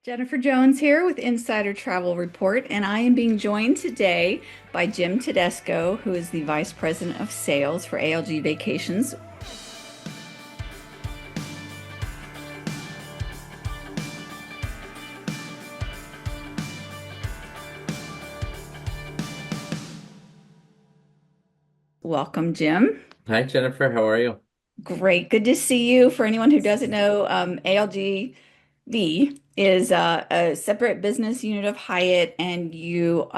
Jennifer Jones here with Insider Travel Report, and I am being joined today by Jim Tedesco, who is the Vice President of Sales for ALG Vacations. Welcome, Jim. Hi, Jennifer. How are you? Great. Good to see you. For anyone who doesn't know, ALGV is a separate business unit of Hyatt, and you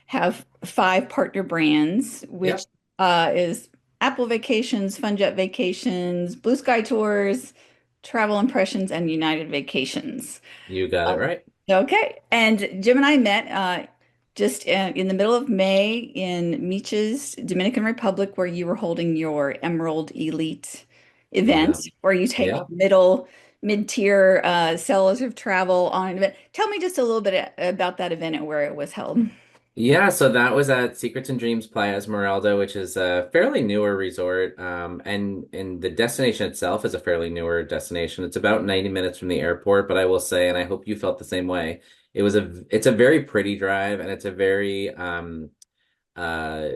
have five partner brands, which Yep, is Apple Vacations, Funjet Vacations, Blue Sky Tours, Travel Impressions, and United Vacations. you got it right. Okay. And Jim and I met just in the middle of May in Meeches, Dominican Republic, where you were holding your Emerald Elite event, Yeah, where you take yeah, mid-tier sellers of travel on an event. Tell me just a little bit about that event and where it was held. yeah. So that was at Secrets and Dreams Playa Esmeralda, which is a fairly newer resort, and the destination itself is a fairly newer destination. It's about 90 minutes from the airport, but I will say, and I hope you felt the same way. It's a very pretty drive, and it's a very uh,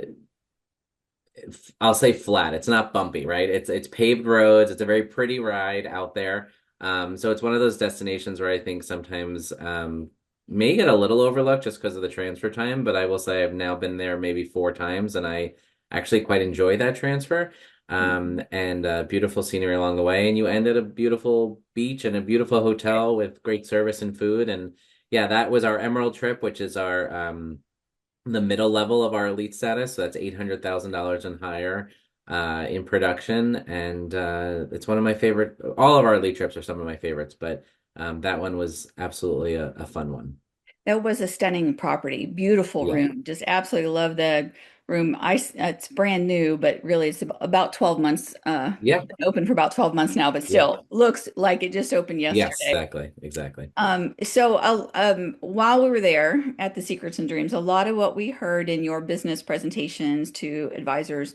I'll say flat. It's not bumpy, right? It's paved roads. It's a very pretty ride out there. So it's one of those destinations where I think sometimes may get a little overlooked just because of the transfer time, but I will say I've now been there maybe four times and I actually quite enjoy that transfer. And beautiful scenery along the way. And you end at a beautiful beach and a beautiful hotel with great service and food. And yeah, that was our Emerald trip, which is our the middle level of our elite status. So that's $800,000 and higher in production. And it's one of my favorite. All of our elite trips are some of my favorites, but that one was absolutely a fun one. That was a stunning property. Beautiful Yeah. room. Just absolutely love the room. It's brand new, but really it's about 12 months, Yeah. been open for about 12 months now, but Yeah. still looks like it just opened Yes, yesterday. exactly. Exactly. While we were there at the Secrets and Dreams, a lot of what we heard in your business presentations to advisors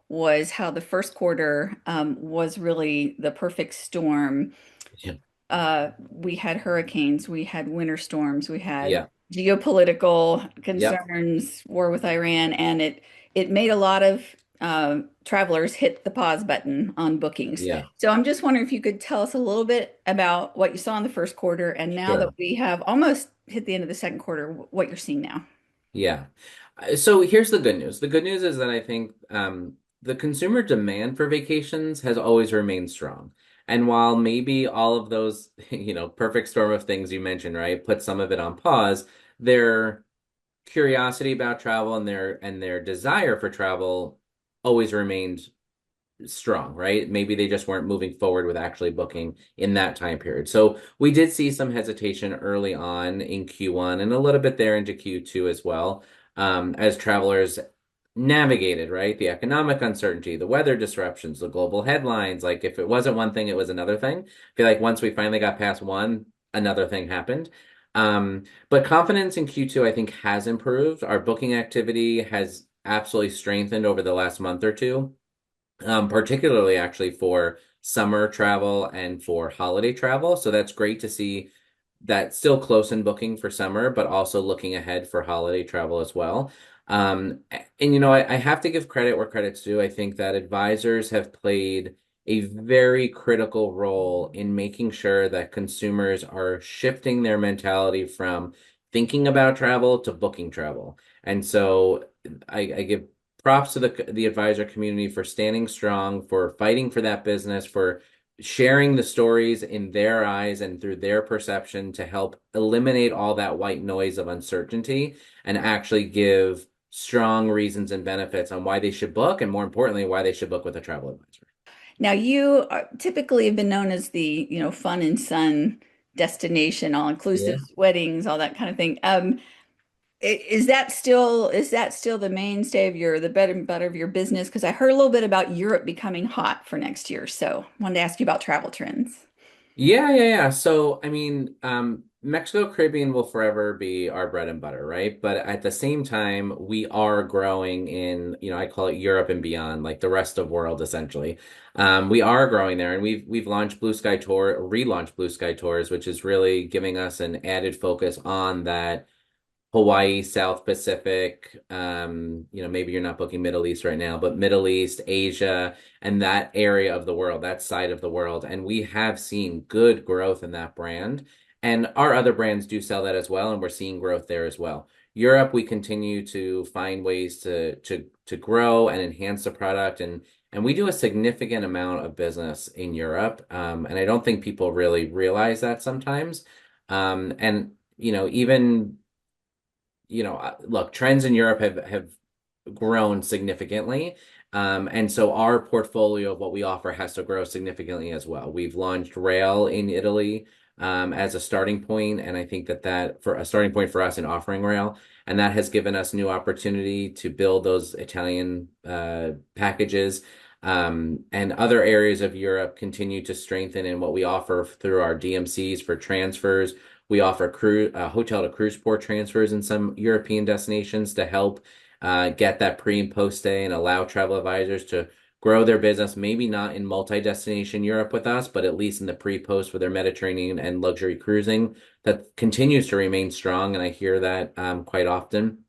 was how the first quarter was really the perfect storm. Yeah. We had hurricanes, we had winter storms, we had Yeah. geopolitical Yep. concerns, war with Iran, and it made a lot of travelers hit the pause button on bookings. Yeah. So I'm just wondering if you could tell us a little bit about what you saw in the first quarter, and now that Sure. we have almost hit the end of the second quarter, what you're seeing now. Yeah. So here's the good news. The good news is that I think the consumer demand for vacations has always remained strong. And while maybe all of those, perfect storm of things you mentioned, right, put some of it on pause, their curiosity about travel and their desire for travel always remained strong, right? Maybe they just weren't moving forward with actually booking in that time period. So we did see some hesitation early on in Q1 and a little bit there into Q2 as well, as travelers navigated, right? The economic uncertainty, the weather disruptions, the global headlines. Like if it wasn't one thing, it was another thing. I feel like once we finally got past one, another thing happened. But confidence in Q2, I think, has improved. Our booking activity has absolutely strengthened over the last month or two, particularly actually for summer travel and for holiday travel. So that's great to see that still close in booking for summer, but also looking ahead for holiday travel as well. And I have to give credit where credit's due. I think that advisors have played a very critical role in making sure that consumers are shifting their mentality from thinking about travel to booking travel. And so I give props to the advisor community for standing strong, for fighting for that business, for sharing the stories in their eyes and through their perception to help eliminate all that white noise of uncertainty and actually give strong reasons and benefits on why they should book, and more importantly, why they should book with a travel advisor. Now, you typically have been known as the, fun and sun destination, all inclusive Yeah. weddings, all that kind of thing. Is that still the mainstay of the bread and butter of your business? Because I heard a little bit about Europe becoming hot for next year, so wanted to ask you about travel trends. Yeah, yeah, yeah. So, I mean, Mexico Caribbean will forever be our bread and butter, right? But at the same time, we are growing in, I call it Europe and beyond, like the rest of world essentially. We are growing there, and we've launched Blue Sky Tour, relaunched Blue Sky Tours, which is really giving us an added focus on that Hawaii, South Pacific, maybe you're not booking Middle East right now, but Middle East, Asia, and that area of the world, that side of the world. And we have seen good growth in that brand. And our other brands do sell that as well, and we're seeing growth there as well. Europe, we continue to find ways to grow and enhance the product, and we do a significant amount of business in Europe. And I don't think people really realize that sometimes. And even look, trends in Europe have grown significantly. And so our portfolio of what we offer has to grow significantly as well. We've launched Rail in Italy as a starting point, and I think that for a starting point for us in offering Rail, and that has given us new opportunity to build those Italian packages. And other areas of Europe continue to strengthen in what we offer through our DMCs for transfers. We offer hotel to cruise port transfers in some European destinations to help get that pre and post stay and allow travel advisors to grow their business, maybe not in multi-destination Europe with us, but at least in the pre-post for their Mediterranean and luxury cruising that continues to remain strong. And I hear that quite often.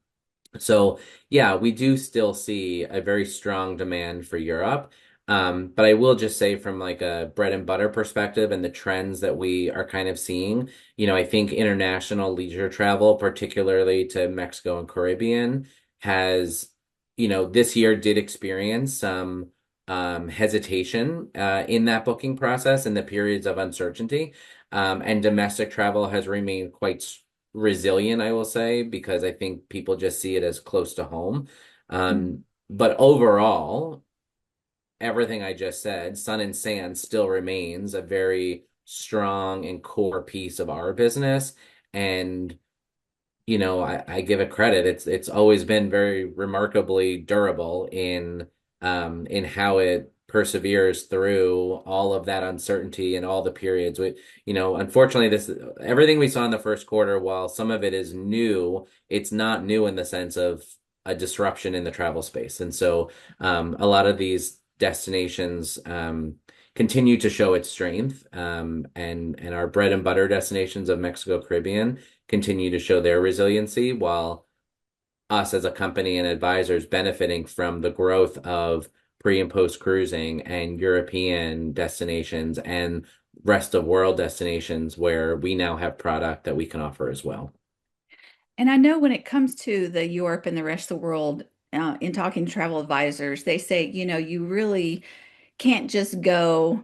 So yeah, we do still see a very strong demand for Europe. But I will just say from like a bread and butter perspective and the trends that we are kind of seeing, I think international leisure travel, particularly to Mexico and Caribbean, has, this year did experience some hesitation in that booking process and the periods of uncertainty. And domestic travel has remained quite resilient, I will say, because I think people just see it as close to home. But overall, everything I just said, Sun and Sand still remains a very strong and core piece of our business. And I give it credit. It's always been very remarkably durable in how it perseveres through all of that uncertainty and all the periods. Unfortunately, this everything we saw in the first quarter, while some of it is new, it's not new in the sense of a disruption in the travel space. And so a lot of these destinations continue to show its strength. And our bread and butter destinations of Mexico, Caribbean continue to show their resiliency, while us as a company and advisors benefiting from the growth of pre and post cruising and European destinations and rest of world destinations where we now have product that we can offer as well. And I know when it comes to the Europe and the rest of the world, in talking to travel advisors, they say, you really can't just go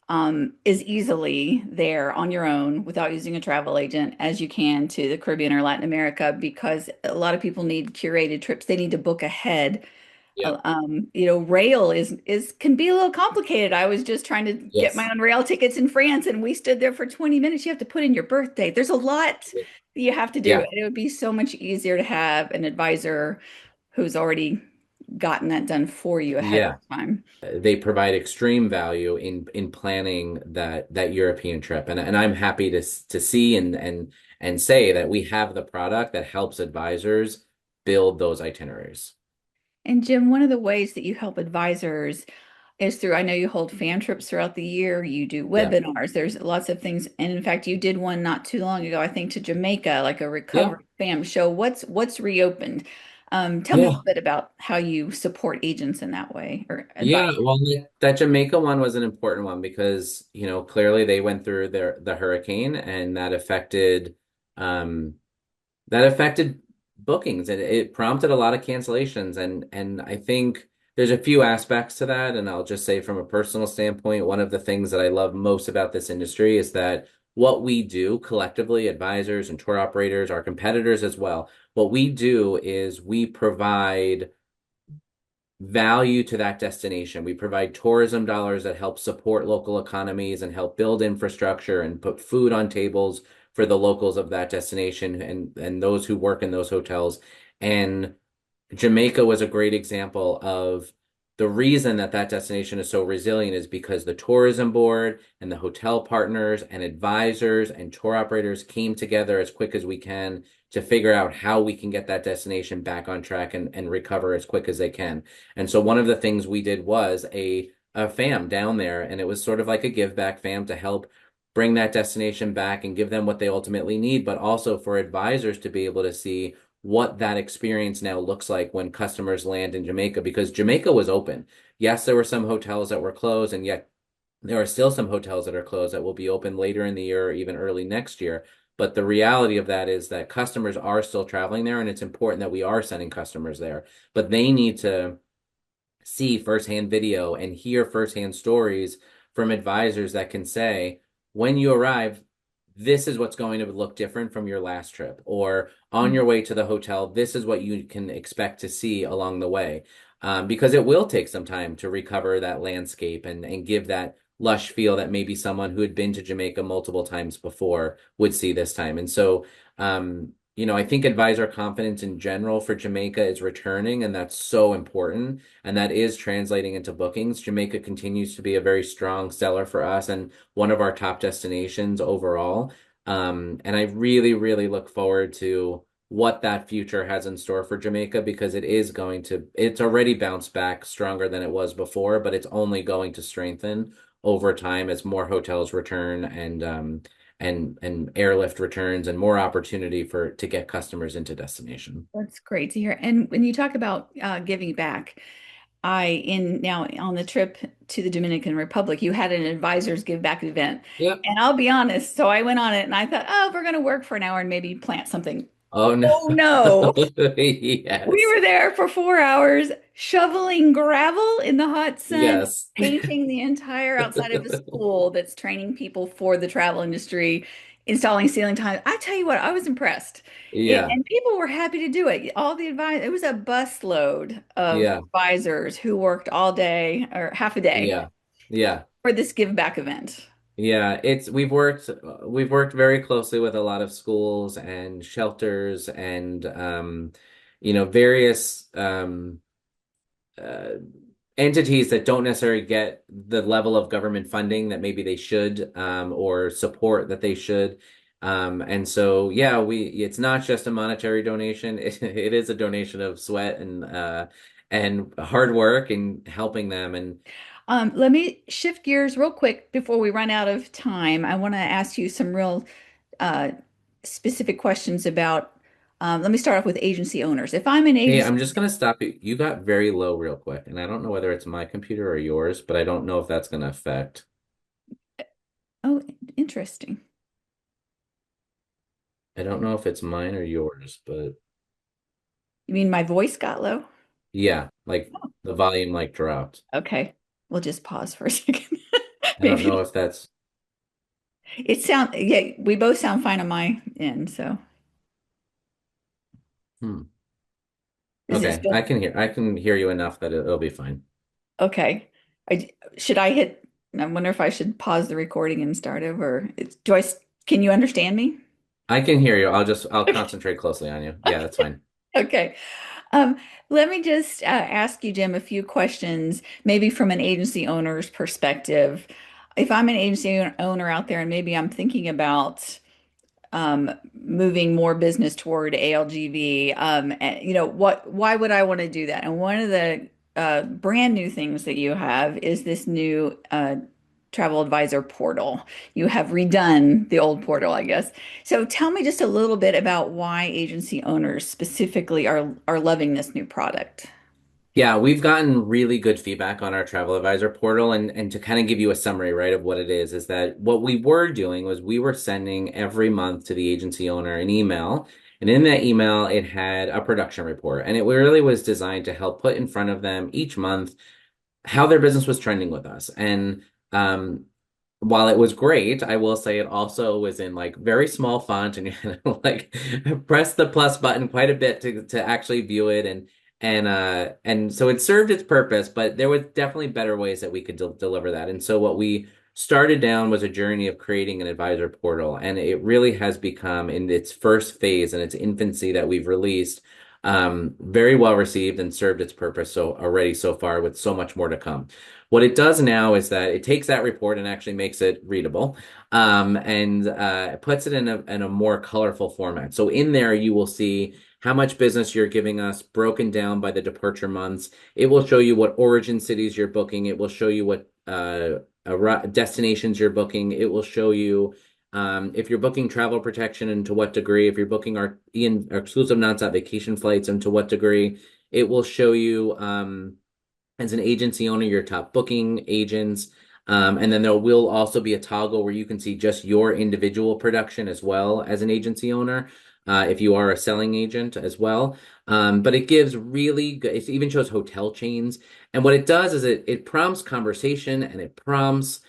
as easily there on your own without using a travel agent as you can to the Caribbean or Latin America because a lot of people need curated trips. They need to book ahead. Yep. Rail is can be a little complicated. I was just trying to get my Yes. own rail tickets in France and we stood there for 20 minutes. You have to put in your birthday. There's a lot that you have to do. Yeah. And it would be so much easier to have an advisor who's already gotten that done for you ahead Yeah. of time. They provide extreme value in planning that European trip. And I'm happy to see and say that we have the product that helps advisors build those itineraries. And Jim, one of the ways that you help advisors is through, I know you hold fan trips throughout the year, you do Yeah. webinars, there's lots of things. And in fact, you did one not too long ago, I think to Jamaica, like a Yeah. recovery fam show. What's reopened? Tell me a Yeah. little bit about how you support agents in that way or advise. Yeah, well, that Jamaica one was an important one because, clearly they went through the hurricane and um that affected bookings and it prompted a lot of cancellations and I think there's a few aspects to that and I'll just say from a personal standpoint, one of the things that I love most about this industry is that what we do collectively, advisors and tour operators, our competitors as well, what we do is we provide value to that destination. We provide tourism dollars that help support local economies and help build infrastructure and put food on tables for the locals of that destination and those who work in those hotels. And Jamaica was a great example of the reason that that destination is so resilient is because the tourism board and the hotel partners and advisors and tour operators came together as quick as we can to figure out how we can get that destination back on track and recover as quick as they can. And so one of the things we did was a fam down there, and it was sort of like a give back fam to help bring that destination back and give them what they ultimately need, but also for advisors to be able to see what that experience now looks like when customers land in Jamaica, because Jamaica was open. Yes, there were some hotels that were closed, and yet there are still some hotels that are closed that will be open later in the year or even early next year. But the reality of that is that customers are still traveling there, and it's important that we are sending customers there. But they need to see firsthand video and hear firsthand stories from advisors that can say, when you arrive, this is what's going to look different from your last trip. Or on your way to the hotel, this is what you can expect to see along the way. Because it will take some time to recover that landscape and give that lush feel that maybe someone who had been to Jamaica multiple times before would see this time. And so, I think advisor confidence in general for Jamaica is returning, and that's so important. And that is translating into bookings. Jamaica continues to be a very strong seller for us and one of our top destinations overall. And I really, really look forward to what that future has in store for Jamaica because it's already bounced back stronger than it was before, but it's only going to strengthen over time as more hotels return and airlift returns and more opportunity to get customers into destination. That's great to hear. And when you talk about giving back, now on the trip to the Dominican Republic, you had an advisors give back event. Yep. And I'll be honest, so I went on it and I thought, oh, we're going to work for an hour and maybe plant something. Oh no. Oh no. We Yes. were there for 4 hours shoveling gravel in the hot sun, Yes. painting the entire outside of a school that's training people for the travel industry, installing ceiling tiles. I tell you what, I was impressed. Yeah. And people were happy to do it. All the advice, it was a busload of Yeah. advisors who worked all day or half a day Yeah. Yeah. for this give back event. Yeah, we've worked very closely with a lot of schools and shelters and various uh, entities that don't necessarily get the level of government funding that maybe they should or support that they should. And so yeah, we it's not just a monetary donation. It is a donation of sweat and hard work and helping them and Let me shift gears real quick before we run out of time. I want to ask you some real uh, specific questions about. Let me start off with agency owners. If I'm an Hey, agency, I'm just gonna stop you. You got very low real quick, and I don't know whether it's my computer or yours, but I don't know if that's gonna affect. oh, interesting. I don't know if it's mine or yours, but You mean my voice got low? yeah, like the volume like dropped. Okay, we'll just pause for a second. I don't know Maybe if that's yeah, we both sound fine on my end. So hmm. is it Okay, still I can hear you enough that it'll be fine. okay? Should I hit? I wonder if I should pause the recording and start over. Can you understand me? I can hear you. I'll concentrate closely on you. Yeah, that's fine. Okay. Um, Let me just ask you, Jim, a few questions, maybe from an agency owner's perspective. If I'm an agency owner out there and maybe I'm thinking about moving more business toward ALGV, why would I want to do that? And one of the brand new things that you have is this new travel advisor portal. You have redone the old portal, I guess. So tell me just a little bit about why agency owners specifically are loving this new product. Yeah, we've gotten really good feedback on our travel advisor portal and to kind of give you a summary, right, of what it is that what we were doing was we were sending every month to the agency owner an email. And in that email, it had a production report. And it really was designed to help put in front of them each month how their business was trending with us. And um, while it was great, I will say it also was in like very small font and you had to like press the plus button quite a bit to actually view it and so it served its purpose, but there was definitely better ways that we could deliver that. And so what we started down was a journey of creating an advisor portal, and it really has become in its first phase in its infancy that we've released. Very well received and served its purpose so already so far with so much more to come. What it does now is that it takes that report and actually makes it readable, and puts it in a more colorful format. So in there, you will see how much business you're giving us broken down by the departure months. It will show you what origin cities you're booking. It will show you what destinations you're booking. It will show you if you're booking travel protection and to what degree, if you're booking our exclusive nonstop vacation flights and to what degree. It will show you as an agency owner your top booking agents. And then there will also be a toggle where you can see just your individual production as well as an agency owner, if you are a selling agent as well. But it gives really good, it even shows hotel chains. And what it does is it prompts conversation and it prompts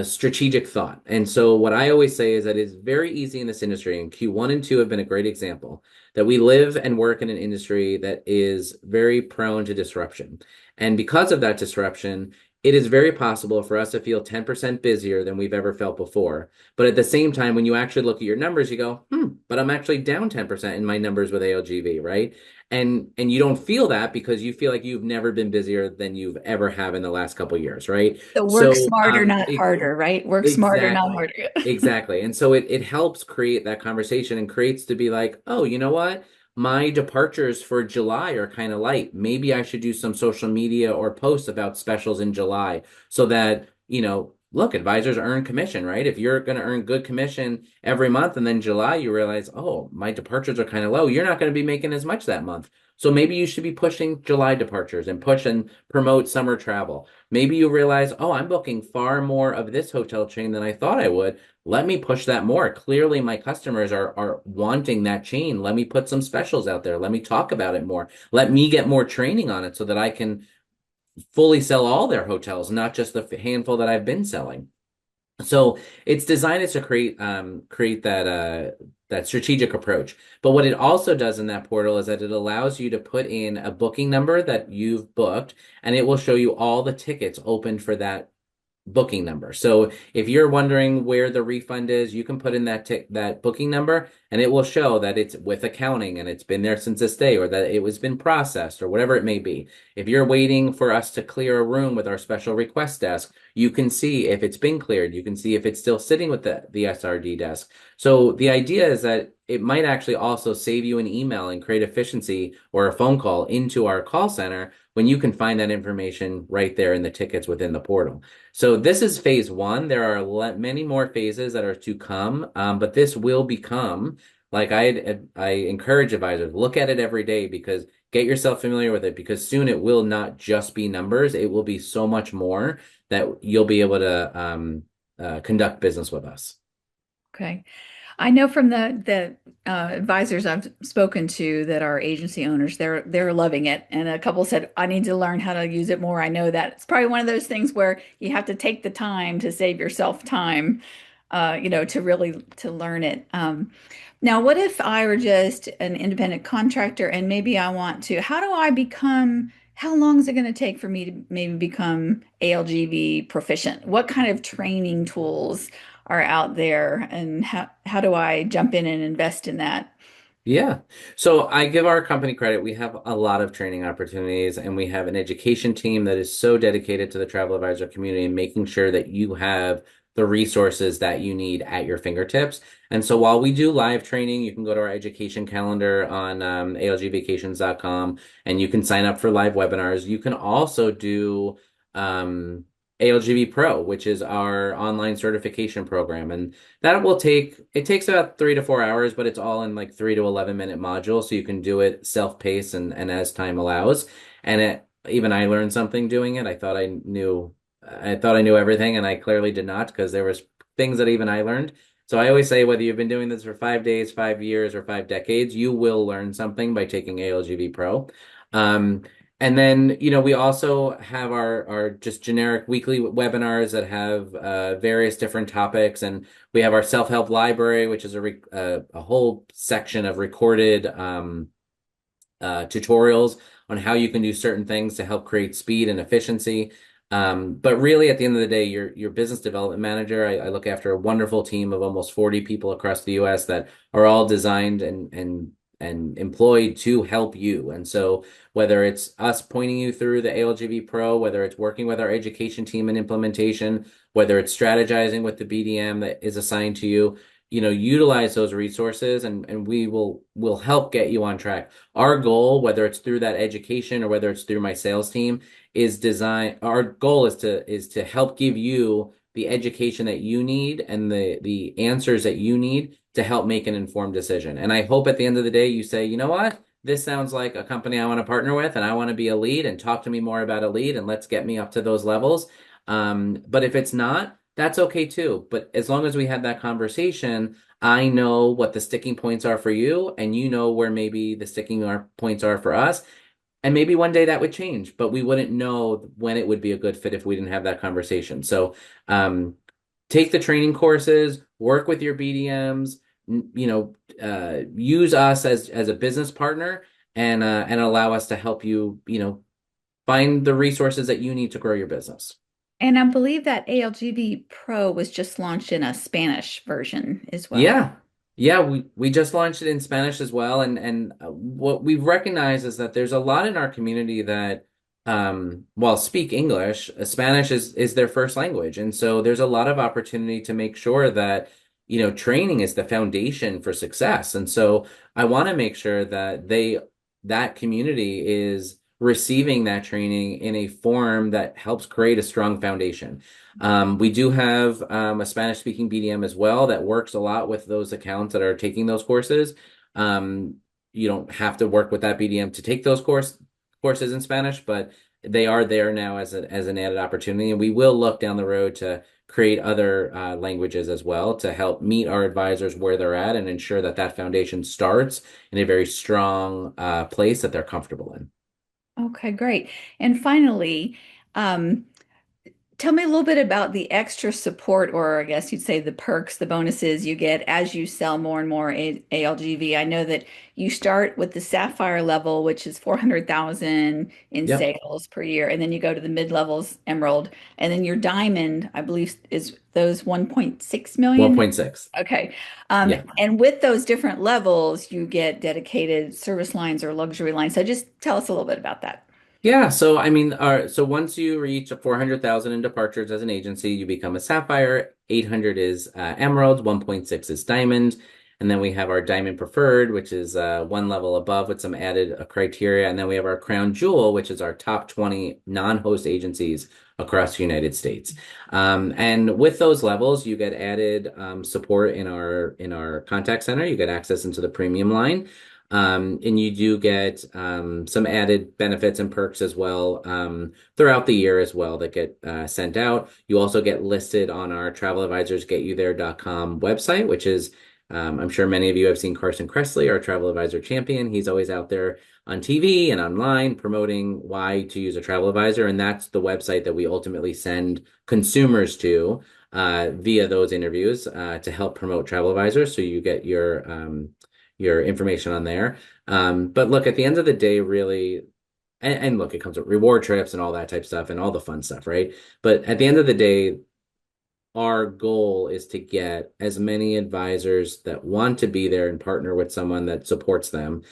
strategic thought. And so what I always say is that it's very easy in this industry, and Q1 and 2 have been a great example, that we live and work in an industry that is very prone to disruption. And because of that disruption, it is very possible for us to feel 10% busier than we've ever felt before. But at the same time, when you actually look at your numbers, you go, but I'm actually down 10% in my numbers with ALGV, right? And you don't feel that because you feel like you've never been busier than you've ever have in the last couple of years, right? So work So smarter, not harder, right? Work smarter, not exactly. harder. Exactly. And so it helps create that conversation and creates to be like, oh, you know what? My departures for July are kind of light. Maybe I should do some social media or posts about specials in July so that, look, advisors earn commission, right? If you're going to earn good commission every month and then July you realize, oh, my departures are kind of low, you're not going to be making as much that month. So maybe you should be pushing July departures and push and promote summer travel. Maybe you realize, oh, I'm booking far more of this hotel chain than I thought I would. Let me push that more. Clearly, my customers are wanting that chain. Let me put some specials out there. Let me talk about it more. Let me get more training on it so that I can fully sell all their hotels, not just the handful that I've been selling. So it's designed to create that strategic approach. But what it also does in that portal is that it allows you to put in a booking number that you've booked, and it will show you all the tickets open for that booking number. So if you're wondering where the refund is, you can put in that booking number and it will show that it's with accounting and it's been there since this day or that it was been processed or whatever it may be. If you're waiting for us to clear a room with our special request desk, you can see if it's been cleared. You can see if it's still sitting with the SRD desk. So the idea is that it might actually also save you an email and create efficiency or a phone call into our call center when you can find that information right there in the tickets within the portal. So this is phase one. There are many more phases that are to come, but this will become, like I encourage advisors, look at it every day because get yourself familiar with it because soon it will not just be numbers. It will be so much more that you'll be able to conduct business with us. Okay. I know from the advisors I've spoken to that are agency owners, they're loving it. And a couple said, I need to learn how to use it more. I know that it's probably one of those things where you have to take the time to save yourself time, to really to learn it. Now, what if I were just an independent contractor and maybe I want to, how long is it going to take for me to maybe become ALGV proficient? What kind of training tools are out there and how do I jump in and invest in that? Yeah. So I give our company credit. We have a lot of training opportunities and we have an education team that is so dedicated to the travel advisor community and making sure that you have the resources that you need at your fingertips. And so while we do live training, you can go to our education calendar on algvacations.com and you can sign up for live webinars. You can also do ALGV Pro, which is our online certification program. And it takes about 3 to 4 hours, but it's all in like 3 to 11 minute modules. So you can do it self-paced and as time allows. And even I learned something doing it. I thought I knew everything and I clearly did not because there was things that even I learned. So I always say whether you've been doing this for 5 days, 5 years, or 5 decades, you will learn something by taking ALGV Pro. Um, and then, we also have our just generic weekly webinars that have various different topics. And we have our self-help library, which is a whole section of recorded tutorials on how you can do certain things to help create speed and efficiency. But really, at the end of the day, your business development manager. I look after a wonderful team of almost 40 people across the U.S. that are all designed and and employed to help you. And so whether it's us pointing you through the ALGV Pro, whether it's working with our education team and implementation, whether it's strategizing with the BDM that is assigned to you, utilize those resources and we will help get you on track. Our goal, whether it's through that education or whether it's through my sales team, our goal is to help give you the education that you need and the answers that you need to help make an informed decision. And I hope at the end of the day you say, you know what? This sounds like a company I want to partner with and I want to be a lead and talk to me more about a lead and let's get me up to those levels. But if it's not, that's okay too. But as long as we have that conversation, I know what the sticking points are for you, and you know where maybe the points are for us. And maybe one day that would change, but we wouldn't know when it would be a good fit if we didn't have that conversation. So, take the training courses, work with your BDMs, use us as a business partner and allow us to help you, find the resources that you need to grow your business. And I believe that ALGV Pro was just launched in a Spanish version as well. Yeah. Yeah, we just launched it in Spanish as well, and what we've recognized is that there's a lot in our community that while speak English, Spanish is their first language. And so there's a lot of opportunity to make sure that training is the foundation for success. And so I want to make sure that that community is receiving that training in a form that helps create a strong foundation. We do have a Spanish speaking BDM as well that works a lot with those accounts that are taking those courses. You don't have to work with that BDM to take those courses in Spanish, but they are there now as an added opportunity. And we will look down the road to create other languages as well to help meet our advisors where they're at and ensure that that foundation starts in a very strong place that they're comfortable in. Okay, great. And finally, um, tell me a little bit about the extra support, or I guess you'd say the perks, the bonuses you get as you sell more and more ALGV. I know that you start with the Sapphire level, which is 400,000 in Yep. sales per year, and then you go to the mid-levels Emerald, and then your Diamond, I believe, is those 1.6 million. 1.6. Okay. Yeah. And with those different levels, you get dedicated service lines or luxury lines. So just tell us a little bit about that. Yeah, so I mean, so once you reach 400,000 in departures as an agency, you become a Sapphire. 800 is Emerald, 1.6 is Diamond, and then we have our Diamond Preferred, which is one level above with some added criteria, and then we have our Crown Jewel, which is our top 20 non-host agencies across the United States. And with those levels, you get added support in our contact center. You get access into the premium line. And you do get some added benefits and perks as well throughout the year as well that get sent out. You also get listed on our traveladvisorsgetyouThere.com website, which is I'm sure many of you have seen Carson Kressley, our travel advisor champion. He's always out there on TV and online promoting why to use a travel advisor, and that's the website that we ultimately send consumers to via those interviews to help promote travel advisors. So you get your information on there. But look, at the end of the day, really, and look, it comes with reward trips and all that type stuff and all the fun stuff, right? But at the end of the day, our goal is to get as many advisors that want to be there and partner with someone that supports them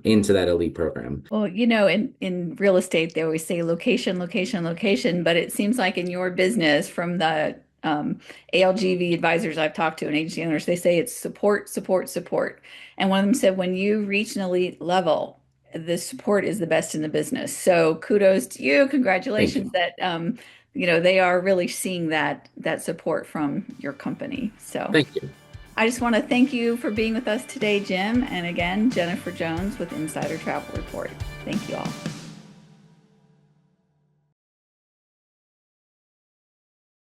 into that elite program. Well, in real estate, they always say location, location, location, but it seems like in your business, from the ALGV advisors I've talked to and agency owners, they say it's support, support, support. And one of them said, when you reach an elite level, the support is the best in the business. So kudos to you. Thank Congratulations you. that they are really seeing that support from your company. So Thank you. I just want to thank you for being with us today, Jim. And again, Jennifer Jones with Insider Travel Report. Thank you all.